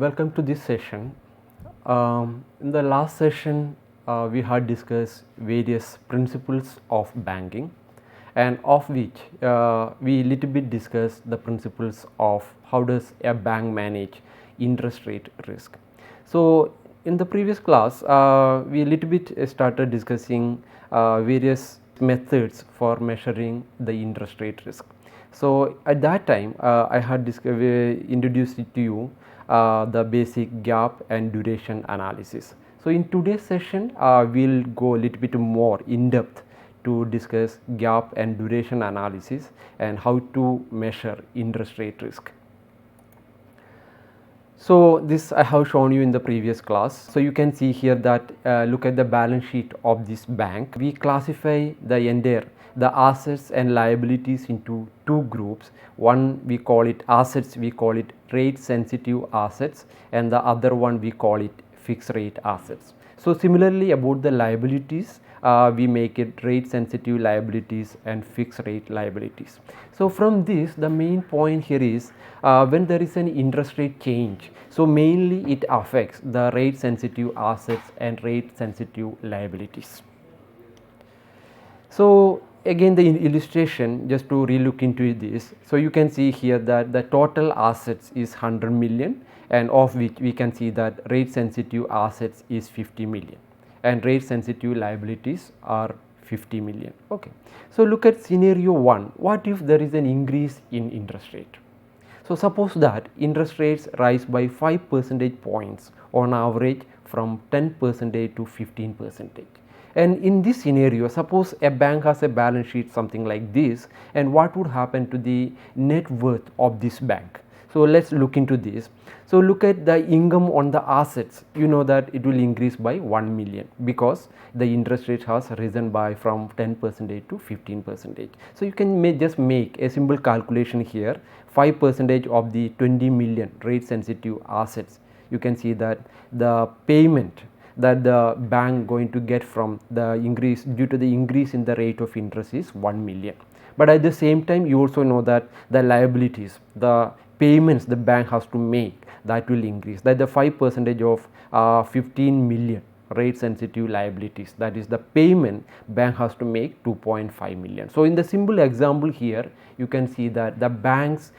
Welcome to this session. In the last session, we had discussed various principles of banking, and of which we little bit discussed the principles of how does a bank manage interest rate risk. So, in the previous class, we little bit started discussing various methods for measuring the interest rate risk. So, at that time, I had introduced it to you the basic gap and duration analysis. So, in today's session, we will go a little bit more in depth to discuss gap and duration analysis and how to measure interest rate risk. So, this I have shown you in the previous class. So, you can see here that look at the balance sheet of this bank. We classify the assets and liabilities into two groups. One we call it assets, we call it rate sensitive assets, and the other one we call it fixed rate assets. So, similarly about the liabilities, we make it rate sensitive liabilities and fixed rate liabilities. So, from this the main point here is when there is an interest rate change, so mainly it affects the rate sensitive assets and rate sensitive liabilities. So, again the illustration, just to relook into this. So, you can see here that the total assets is 100 million, and of which we can see that rate sensitive assets is 50 million and rate sensitive liabilities are 50 million. Okay. So, look at scenario 1. What if there is an increase in interest rate? So, suppose that interest rates rise by 5 percentage points on average from 10% to 15%. And in this scenario, suppose a bank has a balance sheet something like this, and what would happen to the net worth of this bank? So, let us look into this. So, look at the income on the assets, you know that it will increase by 1 million because the interest rate has risen by from 10% to 15%. So, you can just make a simple calculation here. 5% of the 20 million rate sensitive assets, you can see that the payment that the bank going to get from the increase due to the increase in the rate of interest is 1 million. But at the same time, you also know that the liabilities, the payments the bank has to make, that will increase, that the 5% of 15 million rate sensitive liabilities, that is the payment bank has to make 2.5 million. So, in the simple example here, you can see that the bank's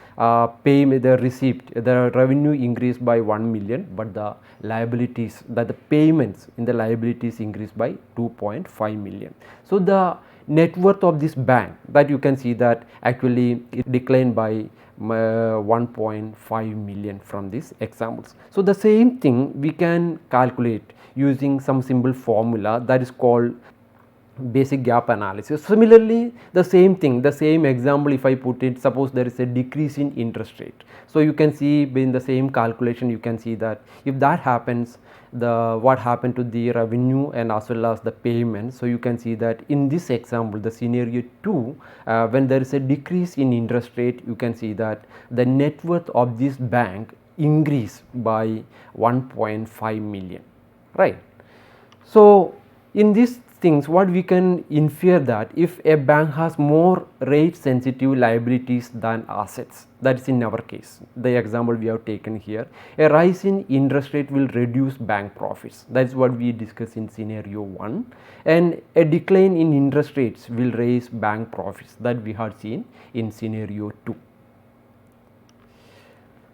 payment, the receipt, the revenue increased by 1 million, but the liabilities, that the payments in the liabilities increased by 2.5 million. So, the net worth of this bank, that you can see that actually it declined by 1.5 million from these examples. So, the same thing we can calculate using some simple formula, that is called basic gap analysis. Similarly, the same thing, the same example, if I put it, suppose there is a decrease in interest rate. So, you can see in the same calculation, you can see that if that happens, what happened to the revenue and as well as the payment. So, you can see that in this example, the scenario 2, when there is a decrease in interest rate, you can see that the net worth of this bank increase by 1.5 million, right. So, in these things, what we can infer that if a bank has more rate sensitive liabilities than assets, that is in our case, the example we have taken here, a rise in interest rate will reduce bank profits, that is what we discussed in scenario 1, and a decline in interest rates will raise bank profits, that we had seen in scenario 2.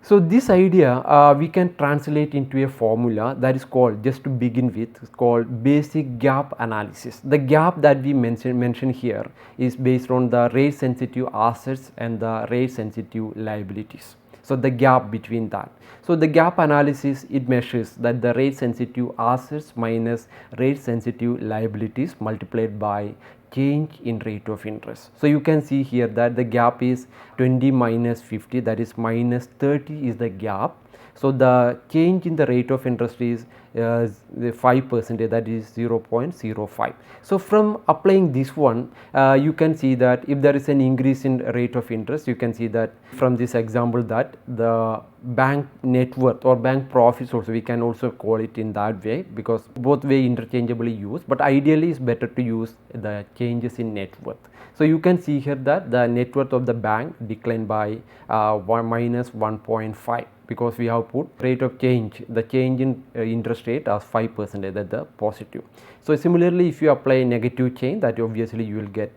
So, this idea we can translate into a formula that is called, just to begin with, is called basic gap analysis. The gap that we mention here is based on the rate sensitive assets and the rate sensitive liabilities. So, the gap between that. So, the gap analysis, it measures that the rate sensitive assets minus rate sensitive liabilities multiplied by change in rate of interest. So, you can see here that the gap is 20 minus 50, that is minus 30 is the gap. So, the change in the rate of interest is the 5%, that is 0.05. So, from applying this one, you can see that if there is an increase in rate of interest, you can see that from this example that the bank net worth or bank profits also, we can also call it in that way, because both way interchangeably used, but ideally is better to use the changes in net worth. So, you can see here that the net worth of the bank declined by minus 1.5, because we have put rate of change, the change in interest rate as 5%, that the positive. So, similarly if you apply negative change, that obviously you will get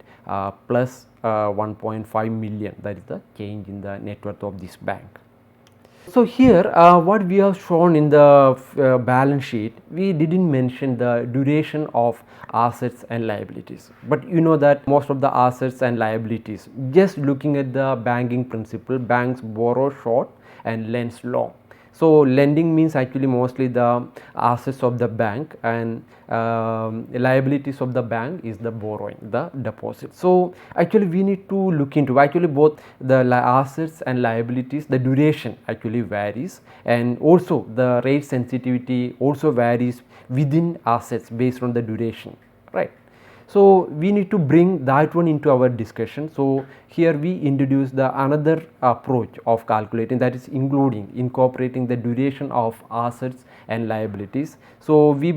plus 1.5 million, that is the change in the net worth of this bank. So, here what we have shown in the balance sheet, we did not mention the duration of assets and liabilities, but you know that most of the assets and liabilities, just looking at the banking principle, banks borrow short and lends long. So, lending means actually mostly the assets of the bank, and liabilities of the bank is the borrowing, the deposit. So, actually we need to look into actually both the assets and liabilities, the duration actually varies, and also the rate sensitivity also varies within assets based on the duration, right. So, we need to bring that one into our discussion. So, here we introduce the another approach of calculating, that is incorporating the duration of assets and liabilities. So, we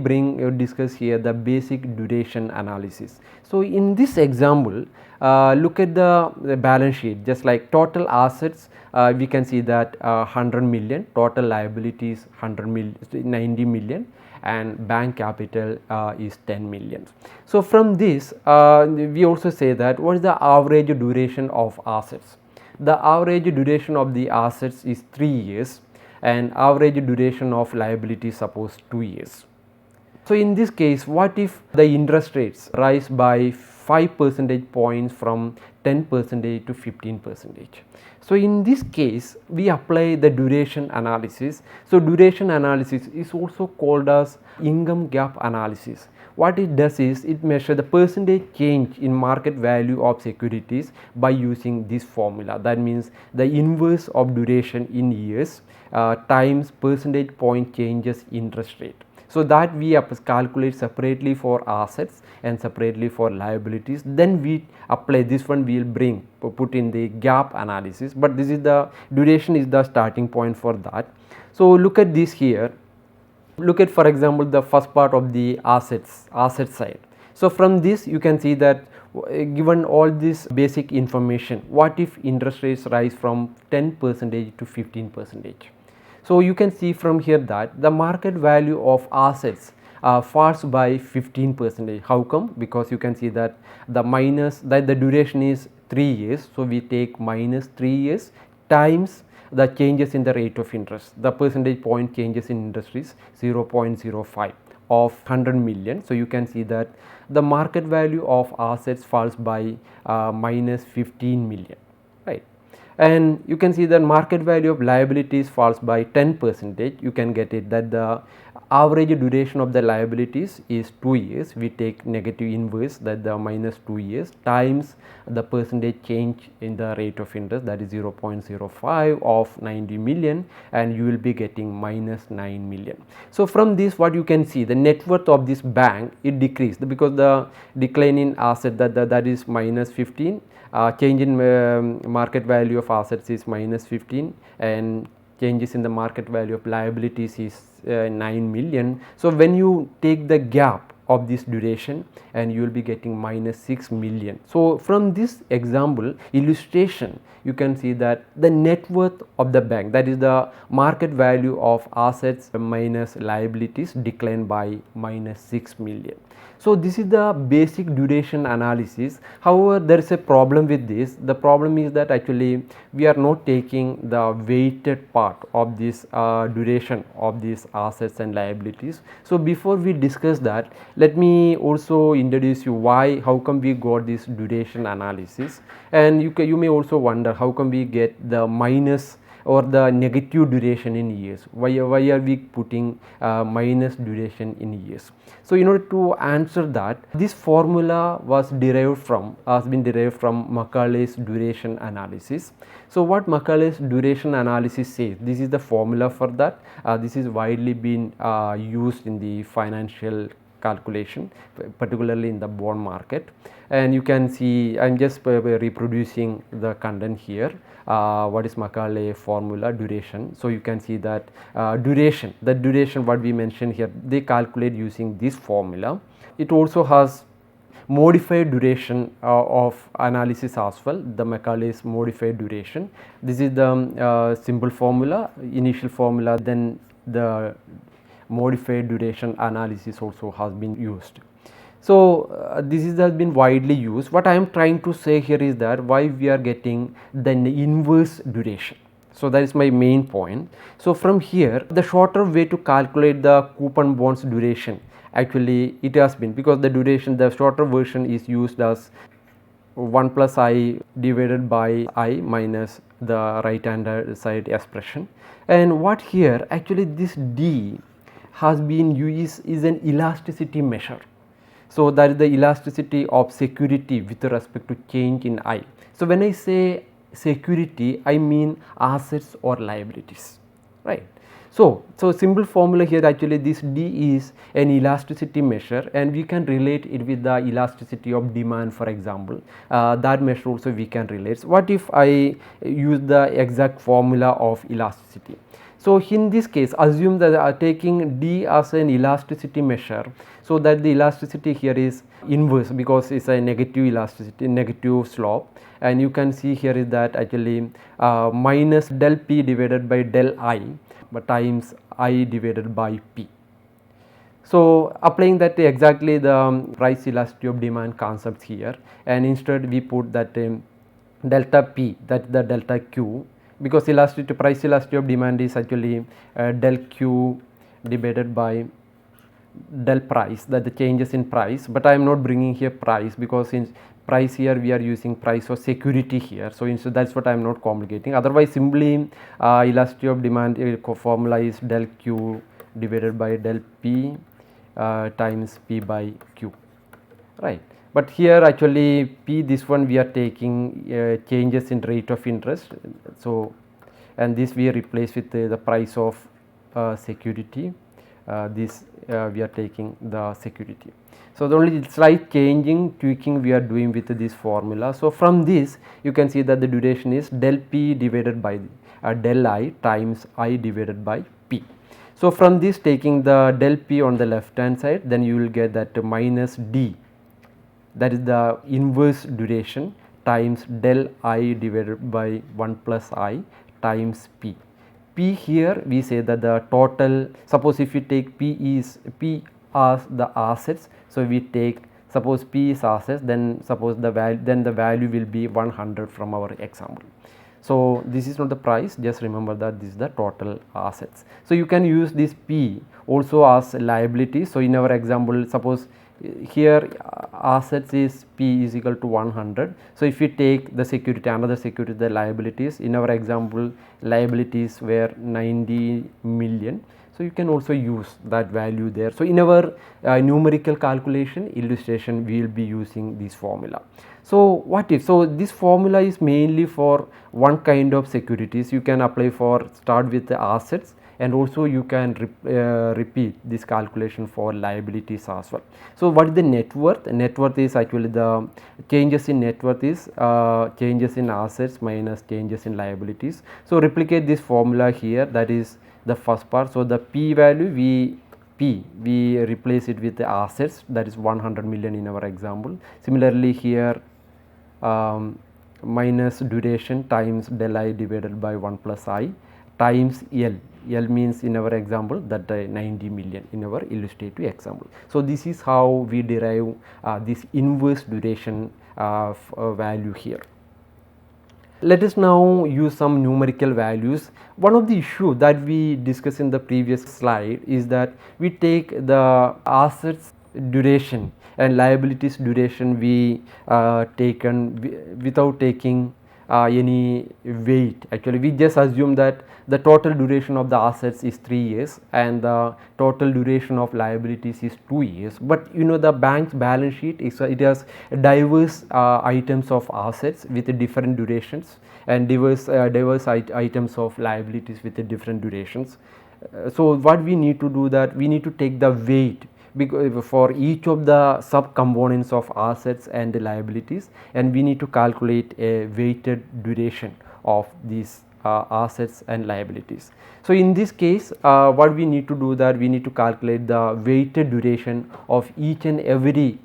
discuss here the basic duration analysis. So, in this example, look at the balance sheet, just like total assets, we can see that 100 million, total liabilities 90 million, and bank capital is 10 million. So, from this we also say that what is the average duration of assets. The average duration of the assets is 3 years, and average duration of liabilities suppose 2 years. So, in this case, what if the interest rates rise by 5 percentage points from 10% to 15%? So, in this case we apply the duration analysis. So, duration analysis is also called as income gap analysis. What it does is it measures the percentage change in market value of securities by using this formula. That means the inverse of duration in years times percentage point changes interest rate. So, that we calculate separately for assets and separately for liabilities, then we apply this one, we will put in the gap analysis, but this is the duration is the starting point for that. So, look at this here, look at for example the first part of the asset side. So, from this you can see that given all this basic information, what if interest rates rise from 10% to 15%? So, you can see from here that the market value of assets falls by 15%. How come? Because you can see that the duration is 3 years. So, we take minus 3 years times the changes in the rate of interest. The percentage point changes in interest is 0.05 of 100 million. So, you can see that the market value of assets falls by minus 15 million, right. And you can see that market value of liabilities falls by 10%. You can get it that the average duration of the liabilities is 2 years. We take negative inverse, that the minus 2 years times the percentage change in the rate of interest, that is 0.05 of 90 million, and you will be getting minus 9 million. So, from this what you can see, the net worth of this bank it decreased because the decline in asset that is minus 15. Change in market value of assets is minus 15, and changes in the market value of liabilities is 9 million. So, when you take the gap of this duration, and you will be getting minus 6 million. So, from this example illustration you can see that the net worth of the bank, that is the market value of assets minus liabilities, declined by minus 6 million. So, this is the basic duration analysis. However, there is a problem with this. The problem is that actually we are not taking the weighted part of this duration of these assets and liabilities. So, before we discuss that, let me also introduce you how come we got this duration analysis, and you may also wonder how come we get the minus or the negative duration in years. Why are we putting minus duration in years? So, in order to answer that, this formula has been derived from Macaulay's duration analysis. So, what Macaulay's duration analysis says, this is the formula for that. This is widely been used in the financial calculation, particularly in the bond market, and you can see I am just reproducing the content here. What is Macaulay formula duration? So, you can see that the duration what we mentioned here, they calculate using this formula. It also has modified duration of analysis as well, the Macaulay's modified duration. This is the simple formula, initial formula, then the modified duration analysis also has been used. So, this has been widely used. What I am trying to say here is that why we are getting the inverse duration. So, that is my main point. So, from here the shorter way to calculate the coupon bonds duration, actually it has been, because the duration, the shorter version is used as 1 plus I divided by I minus the right hand side expression. And what here actually this D has been used is an elasticity measure. So, that is the elasticity of security with respect to change in I. So, when I say security, I mean assets or liabilities, right. So, simple formula here, actually this D is an elasticity measure, and we can relate it with the elasticity of demand, for example. That measure also we can relate. So, what if I use the exact formula of elasticity? So, in this case assume that taking D as an elasticity measure, so that the elasticity here is inverse because it is a negative elasticity, negative slope, and you can see here is that actually minus del P divided by del I, but times I divided by P. So, applying that exactly the price elasticity of demand concepts here, and instead we put that delta P, that the delta Q, because elasticity, price elasticity of demand is actually del Q divided by del price, that the changes in price, but I am not bringing here price because in price here we are using price of security here. So, instead that is what I am not complicating. Otherwise simply elasticity of demand formula is del Q divided by del P times P by Q, right. But here actually P, this one we are taking changes in rate of interest. So, and this we replace with the price of security, this we are taking the security. So, the only slight changing, tweaking we are doing with this formula. So, from this you can see that the duration is del P divided by del I times I divided by P. So, from this taking the del P on the left hand side, then you will get that minus D, that is the inverse duration, times del I divided by 1 plus I times P. P here we say that the total, suppose if you take P as the assets. So, we take, suppose P is assets, then suppose the value, then the value will be 100 from our example. So, this is not the price, just remember that this is the total assets. So, you can use this P also as liability. So, in our example, suppose here assets is P is equal to 100. So, if we take the security, another security, the liabilities, in our example liabilities were 90 million. So, you can also use that value there. So, in our numerical calculation illustration we will be using this formula. So, what if, so this formula is mainly for one kind of securities. You can apply for, start with the assets, and also you can repeat this calculation for liabilities as well. So, what is the net worth? Net worth is actually the changes in net worth is changes in assets minus changes in liabilities. So, replicate this formula here, that is the first part. So, the P value we replace it with the assets, that is 100 million in our example. Similarly, here minus duration times del I divided by 1 plus I times L. L means in our example that 90 million in our illustrative example. So, this is how we derive this inverse duration value here. Let us now use some numerical values. One of the issue that we discussed in the previous slide is that we take the assets duration and liabilities duration we taken without taking any weight. Actually, we just assume that the total duration of the assets is 3 years and the total duration of liabilities is 2 years. But you know, the bank's balance sheet is it has diverse items of assets with different durations and diverse items of liabilities with different durations. So, what we need to do, that we need to take the weight because for each of the sub components of assets and liabilities, and we need to calculate a weighted duration of these assets and liabilities. So, in this case what we need to do, that we need to calculate the weighted duration of each and every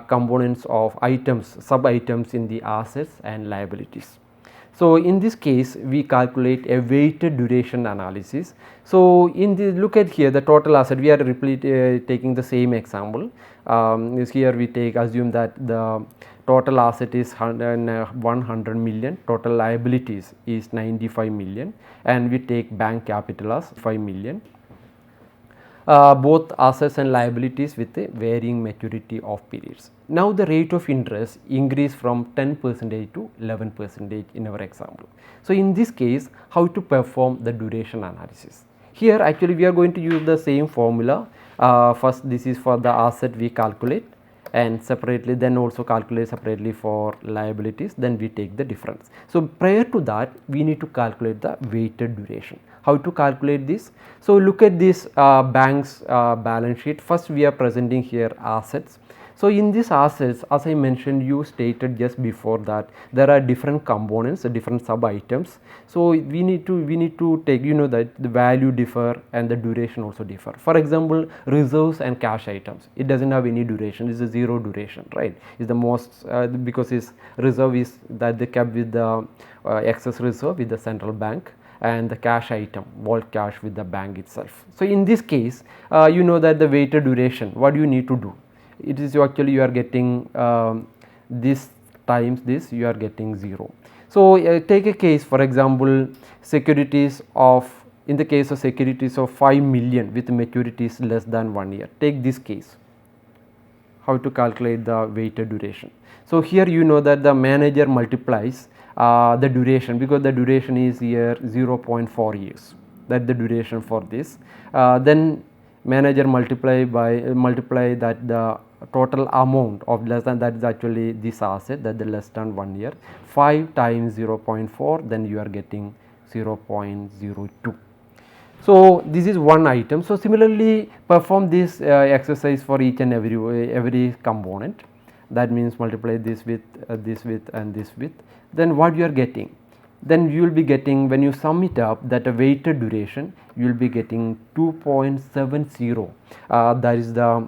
components of items, sub items in the assets and liabilities. So, in this case we calculate a weighted duration analysis. So, in the look at here the total asset, we are taking the same example. Is here we assume that the total asset is 100 million, total liabilities is 95 million, and we take bank capital as 5 million. Both assets and liabilities with a varying maturity of periods. Now, the rate of interest increased from 10% to 11% in our example. So, in this case, how to perform the duration analysis? Here actually we are going to use the same formula. First, this is for the asset we calculate, and separately then also calculate separately for liabilities, then we take the difference. So, prior to that we need to calculate the weighted duration. How to calculate this? So, look at this bank's balance sheet. First we are presenting here assets. So, in these assets, as I mentioned, you stated just before that there are different components, different sub items. So, we need to take, you know, that the value differ and the duration also differ. For example, reserves and cash items, it does not have any duration, it is a zero duration, right? Is the most because its reserve is that they kept with the excess reserve with the central bank, and the cash item vault cash with the bank itself. So, in this case you know that the weighted duration, what you need to do, it is actually you are getting this times this, you are getting 0. So, take a case, for example, securities of, in the case of securities of 5 million with maturities less than 1 year, take this case. How to calculate the weighted duration? So, here you know that the manager multiplies the duration, because the duration is here 0.4 years, that the duration for this. Then manager multiply that the total amount of less than, that is actually this asset, that the less than 1 year, 5 times 0.4, then you are getting 0.02. So, this is one item. So, similarly perform this exercise for each and every component. That means multiply this with and this with, then what you are getting? Then you will be getting, when you sum it up, that a weighted duration, you will be getting 2.70. That is the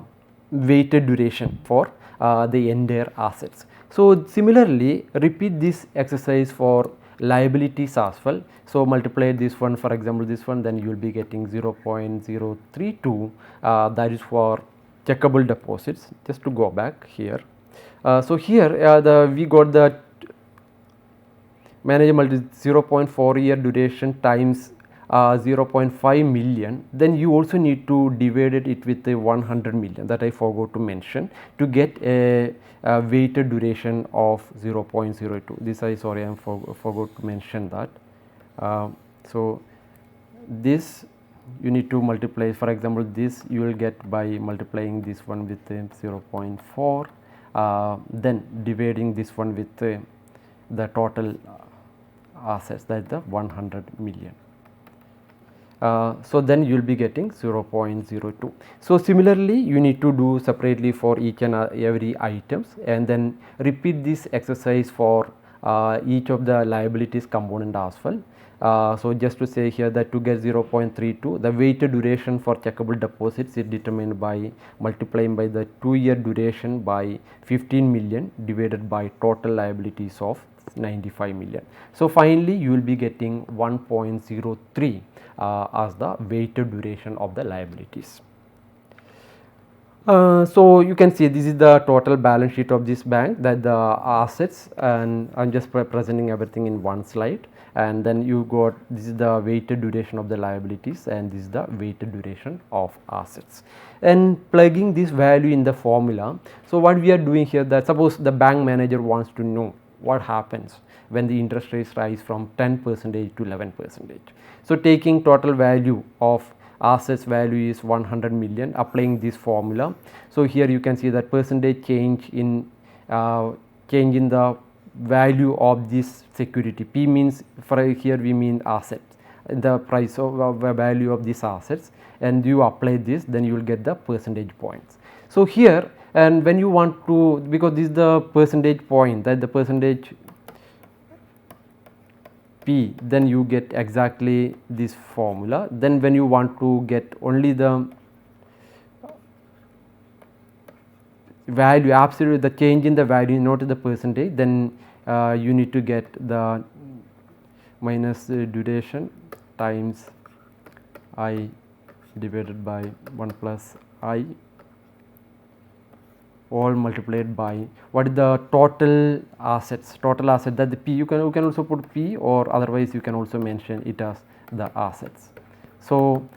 weighted duration for the entire assets. So, similarly repeat this exercise for liabilities as well. So, multiply this one, for example this one, then you will be getting 0.032, that is for checkable deposits. Just to go back here. So, here we got the manageable 0.4 year duration times 0.5 million, then you also need to divide it with a 100 million, that I forgot to mention, to get a weighted duration of 0.02. This I forgot to mention that. So, this you need to multiply, for example this you will get by multiplying this one with 0.4, then dividing this one with the total assets, that is the 100 million. So, then you will be getting 0.02. So, similarly you need to do separately for each and every items, and then repeat this exercise for each of the liabilities component as well. So, just to say here that to get 0.32, the weighted duration for checkable deposits is determined by multiplying by the 2-year duration by 15 million divided by total liabilities of 95 million. So, finally you will be getting 1.03 as the weighted duration of the liabilities. So, you can see this is the total balance sheet of this bank, that the assets, and I am just presenting everything in one slide, and then you got, this is the weighted duration of the liabilities, and this is the weighted duration of assets, and plugging this value in the formula. So, what we are doing here, that suppose the bank manager wants to know what happens when the interest rates rise from 10% to 11%. So, taking total value of assets value is 100 million, applying this formula. So, here you can see that percentage change in the value of this security. P means, for here we mean assets, the price of value of these assets, and you apply this, then you will get the percentage points. So, here, and when you want to, because this is the percentage point, that the percentage P, then you get exactly this formula. Then when you want to get only the value, absolute, the change in the value, not the percentage, then you need to get the minus duration times I divided by 1 plus I, all multiplied by what is the total assets, that the P, you can also put P, or otherwise you can also mention it as the assets. So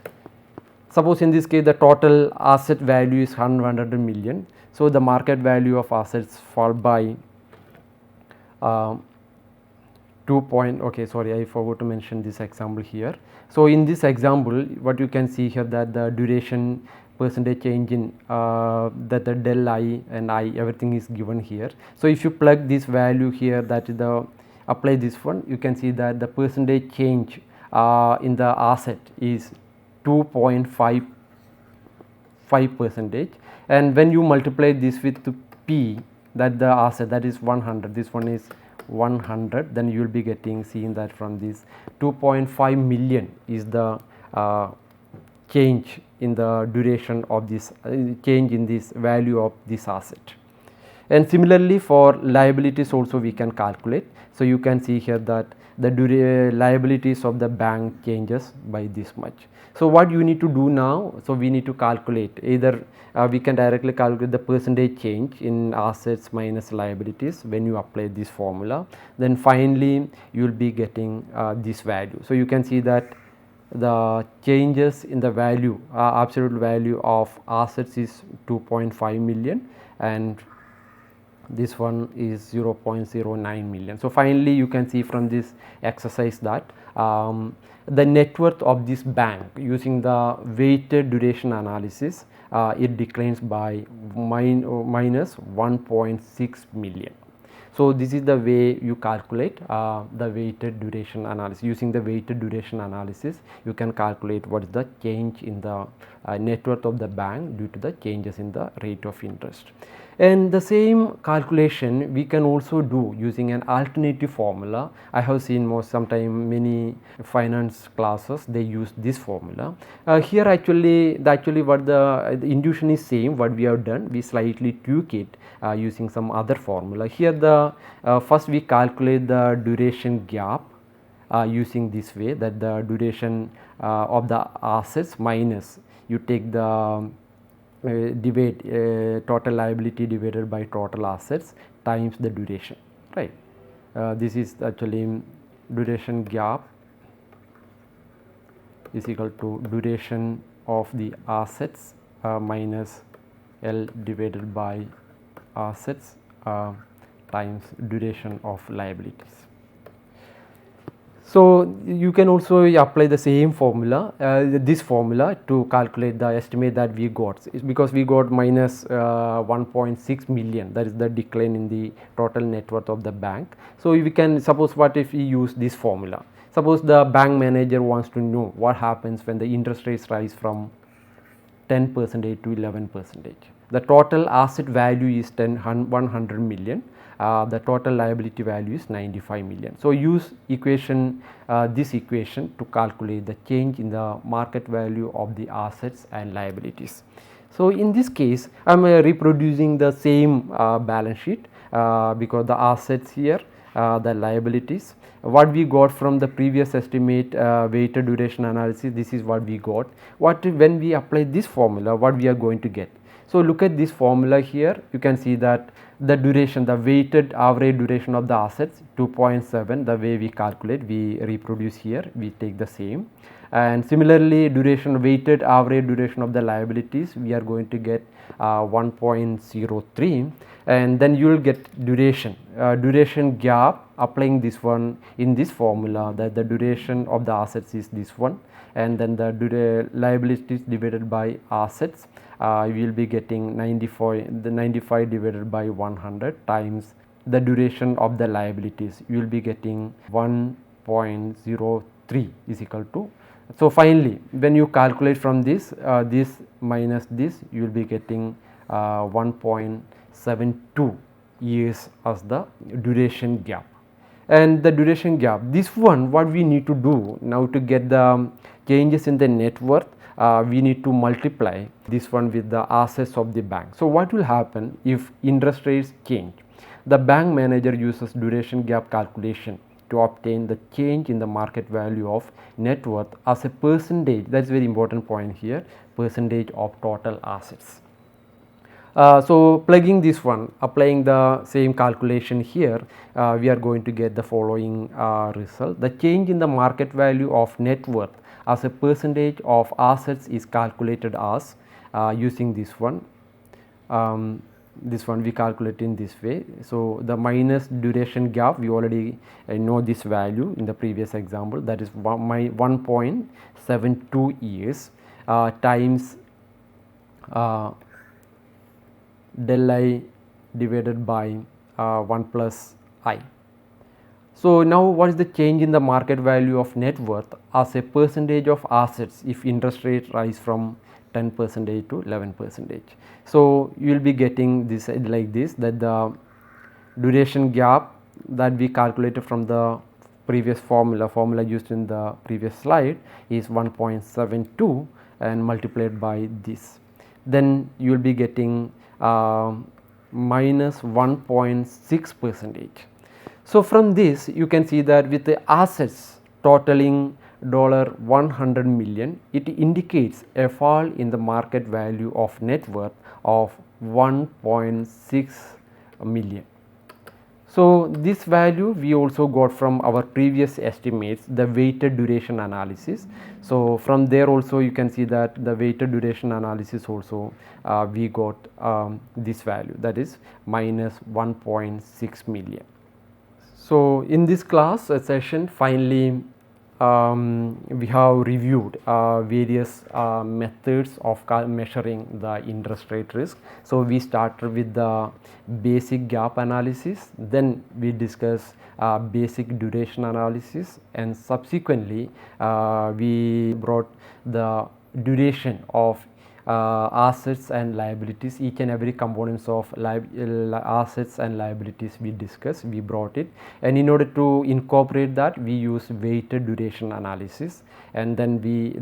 suppose in this case the total asset value is 100 million. So the market value of assets fall by 2 point, okay, sorry, I forgot to mention this example here. So in this example, what you can see here, that the duration percentage change in that the del I and I, everything is given here. So if you plug this value here, that is the apply this one, you can see that the percentage change in the asset is 2.55 percentage, and when you multiply this with P, that the asset, that is 100, this one is 100, then you will be getting, seeing that from this 2.5 million is the change in the duration of this change in this value of this asset. And similarly for liabilities also we can calculate. So you can see here that the liabilities of the bank changes by this much. So what you need to do now, so we need to calculate, either we can directly calculate the percentage change in assets minus liabilities when you apply this formula, then finally you will be getting this value. So you can see that the changes in the value, absolute value of assets is 2.5 million, and this one is 0.09 million. So finally you can see from this exercise that the net worth of this bank, using the weighted duration analysis, it declines by minus 1.6 million. So this is the way you calculate the weighted duration analysis. Using the weighted duration analysis, you can calculate what is the change in the net worth of the bank due to the changes in the rate of interest. And the same calculation we can also do using an alternative formula. I have seen sometime many finance classes, they use this formula. Here actually what the intuition is same, what we have done, we slightly tweak it using some other formula. Here the first we calculate the duration gap using this way, that the duration of the assets minus, you take the divide total liability divided by total assets times the duration, right. This is actually duration gap is equal to duration of the assets minus L divided by assets times duration of liabilities. So you can also apply the same formula, this formula, to calculate the estimate that we got. It's because we got minus 1.6 million, that is the decline in the total net worth of the bank. So we can suppose, what if we use this formula? Suppose the bank manager wants to know what happens when the interest rates rise from 10% to 11%. The total asset value is 100 million. The total liability value is 95 million. So use equation, this equation, to calculate the change in the market value of the assets and liabilities. So in this case I am reproducing the same balance sheet because the assets here, the liabilities, what we got from the previous estimate weighted duration analysis, this is what we got. When we apply this formula, what we are going to get? So look at this formula here, you can see that the duration, the weighted average duration of the assets 2.7, the way we calculate, we reproduce here, we take the same. And similarly weighted average duration of the liabilities, we are going to get 1.03, and then you will get duration gap, applying this one in this formula, that the duration of the assets is this one, and then the liabilities divided by assets, we will be getting 95 divided by 100 times the duration of the liabilities, you will be getting 1.03 is equal to. So finally when you calculate from this, this minus this, you will be getting 1.72 years as the duration gap. And the duration gap, this one, what we need to do now to get the changes in the net worth, we need to multiply this one with the assets of the bank. So what will happen if interest rates change? The bank manager uses duration gap calculation to obtain the change in the market value of net worth as a percentage. That is very important point here, percentage of total assets. So plugging this one, applying the same calculation here, we are going to get the following result. The change in the market value of net worth as a percentage of assets is calculated as using this one. This one we calculate in this way. So the minus duration gap, we already know this value in the previous example, that is 1.72 years times del I divided by 1 plus I. So now what is the change in the market value of net worth as a percentage of assets if interest rate rise from 10% to 11%. So you will be getting this like this, that the duration gap that we calculated from the previous formula used in the previous slide is 1.72 and multiplied by this. Then you will be getting minus 1.6%. So from this you can see that with the assets totaling $100 million, it indicates a fall in the market value of net worth of 1.6 million. So this value we also got from our previous estimates, the weighted duration analysis. So from there also you can see that the weighted duration analysis also we got this value, that is minus 1.6 million. So in this class session, finally we have reviewed various methods of measuring the interest rate risk. So we started with the basic gap analysis, then we discussed basic duration analysis, and subsequently we brought the duration of assets and liabilities, each and every components of assets and liabilities we discussed, we brought it, and in order to incorporate that we use weighted duration analysis, and then we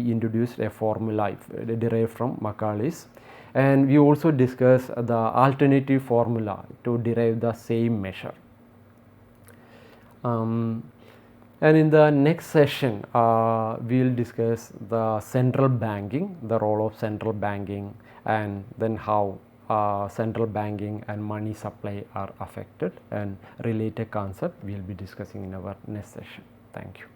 introduced a formula derived from Macaulay's, and we also discussed the alternative formula to derive the same measure. And in the next session, we will discuss the central banking, the role of central banking, and then how central banking and money supply are affected, and related concept we will be discussing in our next session. Thank you.